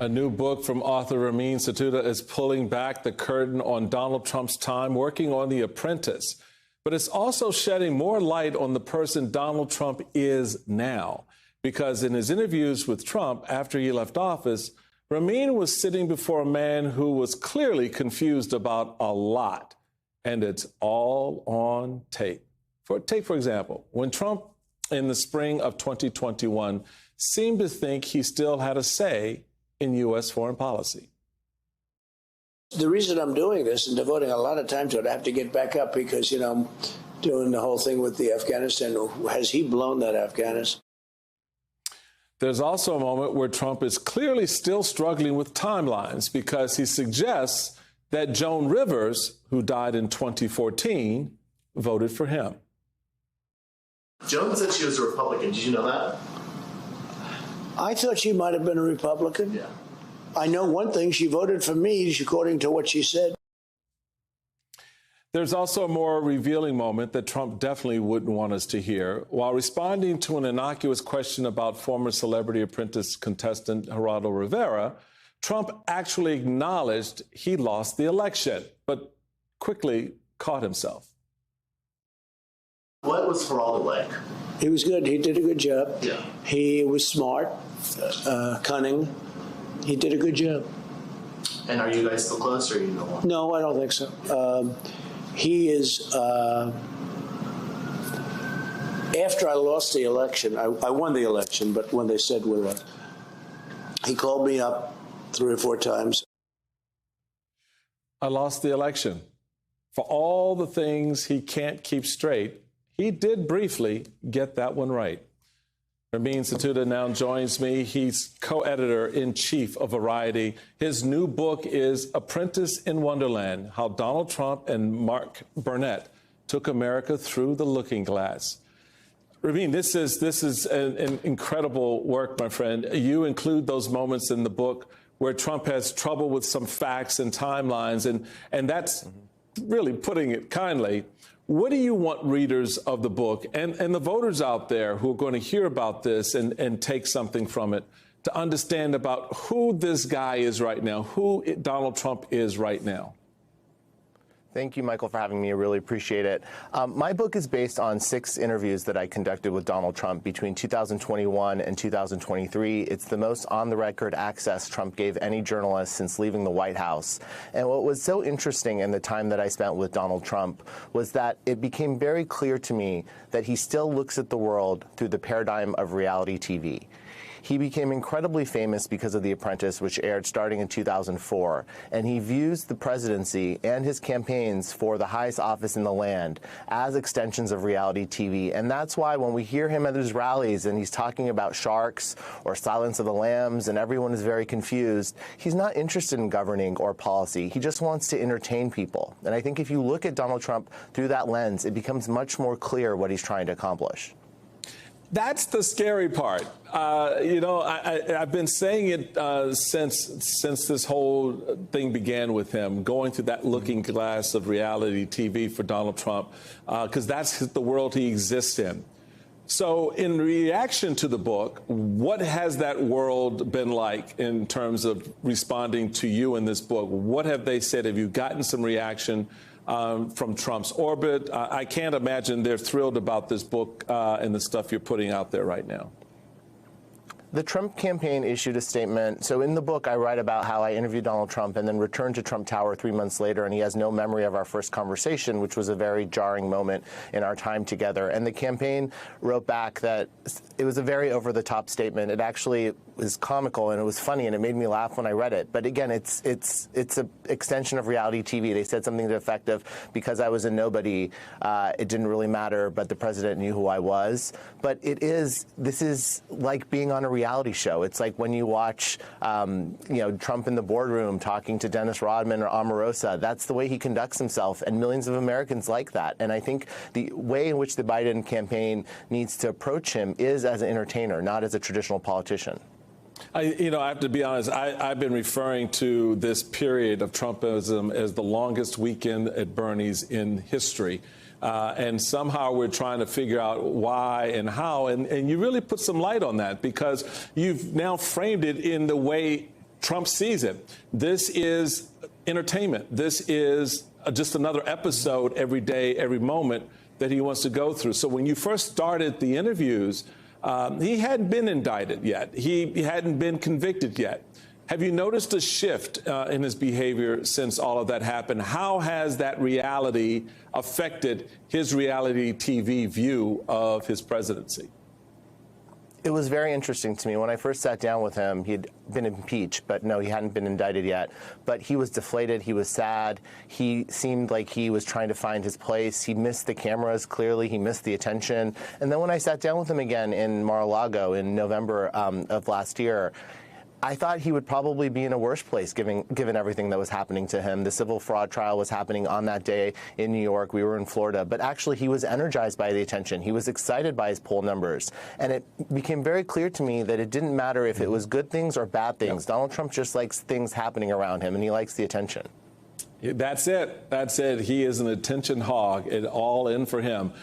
A new book from author Ramin Satuda is pulling back the curtain on Donald Trump's time working on The Apprentice. But it's also shedding more light on the person Donald Trump is now. Because in his interviews with Trump after he left office, Ramin was sitting before a man who was clearly confused about a lot. And it's all on tape. Take, for example, when Trump in the spring of 2021 seemed to think he still had a say in U.S. foreign policy. The reason I'm doing this and devoting a lot of time to it, I have to get back up because, I'm doing the whole thing with the Afghanistan. Has he blown that Afghanistan? There's also a moment where Trump is clearly still struggling with timelines because he suggests that Joan Rivers, who died in 2014, voted for him. Joan said she was a Republican. Did you know that? I thought she might have been a Republican. Yeah. I know one thing. She voted for me, according to what she said. There's also a more revealing moment that Trump definitely wouldn't want us to hear. While responding to an innocuous question about former Celebrity Apprentice contestant Geraldo Rivera, Trump actually acknowledged he lost the election, but quickly caught himself. What was Geraldo like? He was good. He did a good job. Yeah. He was smart, cunning. He did a good job. And are you guys still close, or you no more? No, I don't think so. He is. After I lost the election, I won the election, but when they said he called me up 3 or 4 times. I lost the election. For all the things he can't keep straight, he did briefly get that one right. Ramin Satuda now joins me. He's co-editor-in-chief of Variety. His new book is Apprentice in Wonderland, How Donald Trump and Mark Burnett Took America Through the Looking Glass. Ramin, this is an incredible work, my friend. You include those moments in the book where Trump has trouble with some facts and timelines, and that's really putting it kindly. What do you want readers of the book and the voters out there who are going to hear about this and take something from it to understand about who this guy is right now, who Donald Trump is right now? Thank you, Michael, for having me. I really appreciate it. My book is based on 6 interviews that I conducted with Donald Trump between 2021 and 2023. It's the most on-the-record access Trump gave any journalist since leaving the White House. And what was so interesting in the time that I spent with Donald Trump was that it became very clear to me that he still looks at the world through the paradigm of reality TV. He became incredibly famous because of The Apprentice, which aired starting in 2004, and he views the presidency and his campaigns for the highest office in the land as extensions of reality TV. And that's why when we hear him at his rallies and he's talking about sharks or Silence of the Lambs and everyone is very confused, he's not interested in governing or policy. He just wants to entertain people. And I think if you look at Donald Trump through that lens, it becomes much more clear what he's trying to accomplish. That's the scary part. I've been saying it since this whole thing began with him, going through that looking glass of reality TV for Donald Trump, because that's the world he exists in. So in reaction to the book, what has that world been like in terms of responding to you in this book? What have they said? Have you gotten some reaction from Trump's orbit? I can't imagine they're thrilled about this book and the stuff you're putting out there right now. The Trump campaign issued a statement. So in the book, I write about how I interviewed Donald Trump and then returned to Trump Tower 3 months later, and he has no memory of our first conversation, which was a very jarring moment in our time together. And the campaign wrote back that it was a very over-the-top statement. It actually was comical and it was funny and it made me laugh when I read it. But again, it's an extension of reality TV. They said something to the effect of, because I was a nobody, it didn't really matter, but the president knew who I was. But this is like being on a reality show. It's like when you watch, Trump in the boardroom talking to Dennis Rodman or Omarosa. That's the way he conducts himself, and millions of Americans like that. And I think the way in which the Biden campaign needs to approach him is as an entertainer, not as a traditional politician. I have to be honest, I've been referring to this period of Trumpism as the longest weekend at Bernie's in history. And somehow we're trying to figure out why and how. And you really put some light on that because you've now framed it in the way Trump sees it. This is entertainment. This is just another episode every day, every moment that he wants to go through. So when you first started the interviews, he hadn't been indicted yet. He hadn't been convicted yet. Have you noticed a shift in his behavior since all of that happened? How has that reality affected his reality TV view of his presidency? It was very interesting to me. When I first sat down with him, he'd been impeached, but no, he hadn't been indicted yet. But he was deflated. He was sad. He seemed like he was trying to find his place. He missed the cameras, clearly. He missed the attention. And then when I sat down with him again in Mar-a-Lago in November of last year, I thought he would probably be in a worse place given everything that was happening to him. The civil fraud trial was happening on that day in New York. We were in Florida. But actually, he was energized by the attention. He was excited by his poll numbers. And it became very clear to me that it didn't matter if it was good things or bad things. Yep. Donald Trump just likes things happening around him, and he likes the attention. That's it. That's it. He is an attention hog. It all in for him.